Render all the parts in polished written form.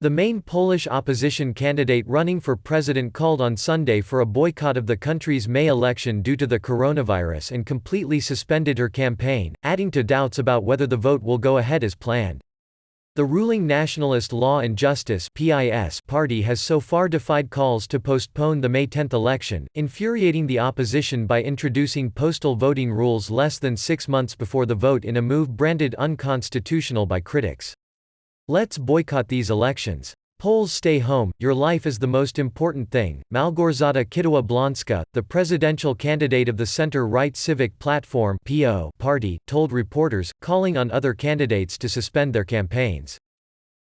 The main Polish opposition candidate running for president called on Sunday for a boycott of the country's May election due to the coronavirus and completely suspended her campaign, adding to doubts about whether the vote will go ahead as planned. The ruling Nationalist Law and Justice (PiS) party has so far defied calls to postpone the May 10 election, infuriating the opposition by introducing postal voting rules less than 6 months before the vote in a move branded unconstitutional by critics. "Let's boycott these elections. Poles stay home, your life is the most important thing," Malgorzata Kidawa-Błońska, the presidential candidate of the center-right Civic Platform (PO) party, told reporters, calling on other candidates to suspend their campaigns.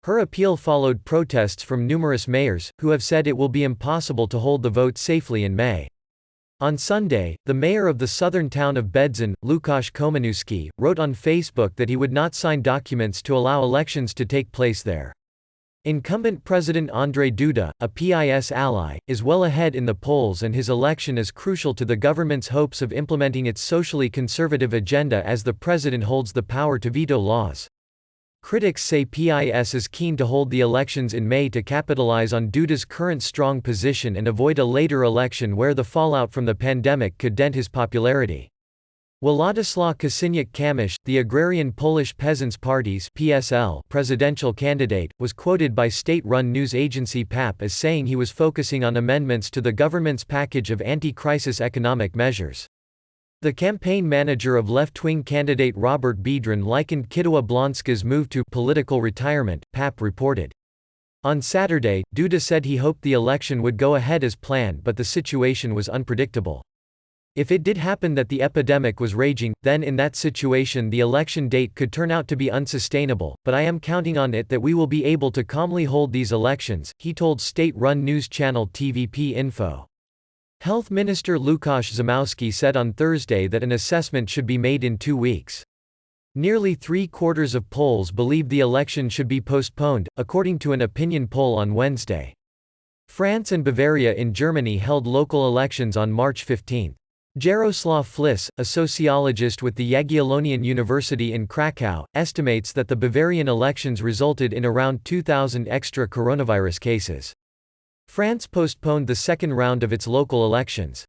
Her appeal followed protests from numerous mayors, who have said it will be impossible to hold the vote safely in May. On Sunday, the mayor of the southern town of Bedzin, Łukasz Komanewski, wrote on Facebook that he would not sign documents to allow elections to take place there. Incumbent President Andrzej Duda, a PiS ally, is well ahead in the polls, and his election is crucial to the government's hopes of implementing its socially conservative agenda as the president holds the power to veto laws. Critics say PiS is keen to hold the elections in May to capitalize on Duda's current strong position and avoid a later election where the fallout from the pandemic could dent his popularity. Władysław Kosiniak-Kamysz, the agrarian Polish Peasants' Party's (PSL) presidential candidate, was quoted by state-run news agency PAP as saying he was focusing on amendments to the government's package of anti-crisis economic measures. The campaign manager of left-wing candidate Robert Biedroń likened Kidawa-Błońska's move to political retirement, PAP reported. On Saturday, Duda said he hoped the election would go ahead as planned, but the situation was unpredictable. "If it did happen that the epidemic was raging, then in that situation the election date could turn out to be unsustainable, but I am counting on it that we will be able to calmly hold these elections," he told state-run news channel TVP Info. Health Minister Łukasz Szumowski said on Thursday that an assessment should be made in 2 weeks. Nearly 3/4 of Poles believe the election should be postponed, according to an opinion poll on Wednesday. France and Bavaria in Germany held local elections on March 15. Jarosław Flis, a sociologist with the Jagiellonian University in Krakow, estimates that the Bavarian elections resulted in around 2,000 extra coronavirus cases. France postponed the second round of its local elections.